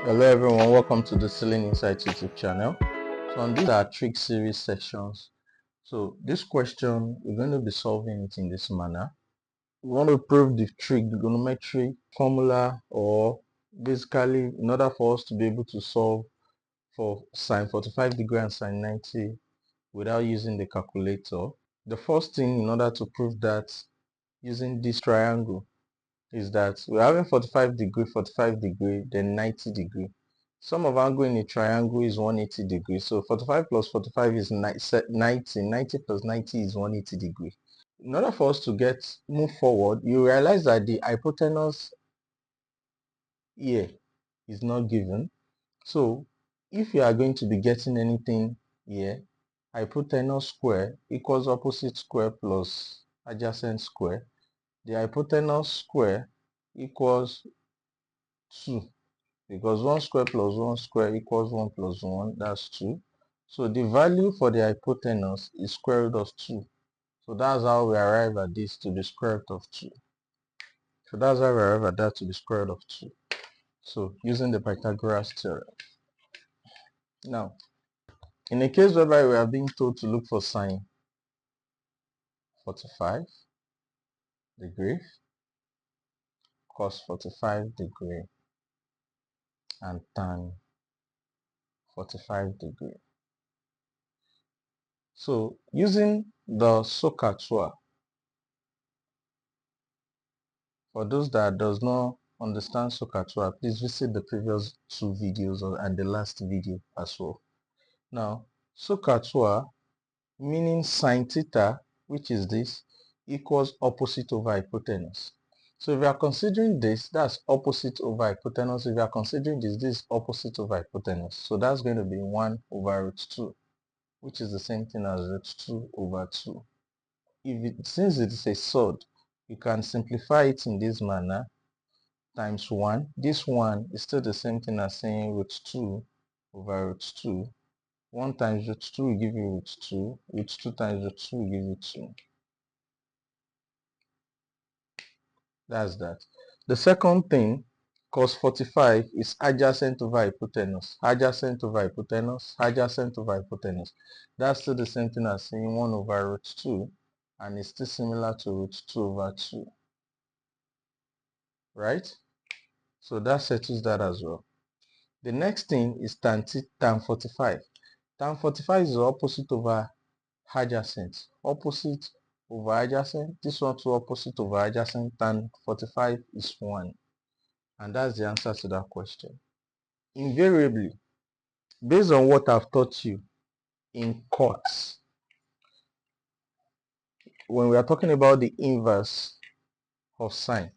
Hello everyone, welcome to the Ceiling Insights YouTube channel. So on these are trig series sections. So this question, we're going to be solving it in this manner. We want to prove the trigonometric formula, or basically in order for us to be able to solve for sine 45 degree and sine 90 without using the calculator. The first thing in order to prove that using this triangle is that we're having 45 degree, then 90 degree. Sum of angle in a triangle is 180 degrees. So 45 plus 45 is 90. 90 plus 90 is 180 degree. In order for us to move forward, you realize that the hypotenuse here is not given. So if you are going to be getting anything here, hypotenuse square equals opposite square plus adjacent square. The hypotenuse square equals 2, because 1 square plus 1 square equals 1 plus 1, that's 2. So the value for the hypotenuse is square root of 2. So that's how we arrive at this, to the square root of 2. So that's how we arrive at that, to the square root of 2. So using the Pythagoras theorem. Now, in a case whereby we are being told to look for sine 45 degree, cos 45 degree, and tan 45 degree. So using the secant, for those that does not understand secant, please visit the previous 2 videos and the last video as well. Now, secant, meaning sine theta, which is this, equals opposite over hypotenuse. So if we are considering this, that's opposite over hypotenuse. If we are considering this, this is opposite over hypotenuse. So that's going to be 1 over root 2, which is the same thing as root 2 over 2. Since it is a surd, you can simplify it in this manner, times 1. This 1 is still the same thing as saying root 2 over root 2. 1 times root 2 will give you root 2. Root 2 times root 2 will give you 2. That's that. The second thing, cos 45 is adjacent over hypotenuse. Adjacent over hypotenuse. Adjacent over hypotenuse. That's still the same thing as saying 1 over root 2. And it's still similar to root 2 over 2. Right? So that settles that as well. The next thing is tan 45. Tan 45 is the opposite over adjacent. Opposite over adjacent. This one too, opposite over adjacent. Tan 45 is 1. And that's the answer to that question. Invariably, based on what I've taught you in cots, when we are talking about the inverse of sine,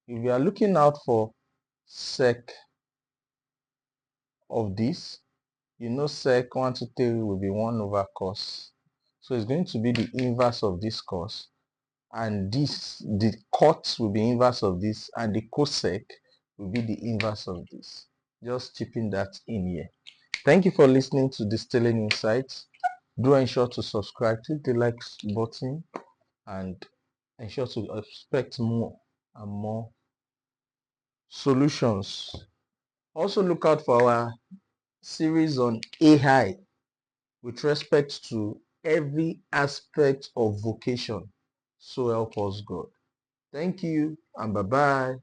if we are looking out for sec of this, you know sec 1 to 3 will be 1 over cos. So it's going to be the inverse of this cos, and this, the cot will be inverse of this, and the cosec will be the inverse of this. Just chipping that in here. Thank you for listening to Distilling Insights. Do ensure to subscribe, click the like button, and ensure to expect more and more solutions. Also look out for our series on AI with respect to every aspect of vocation. So help us God. Thank you and bye-bye.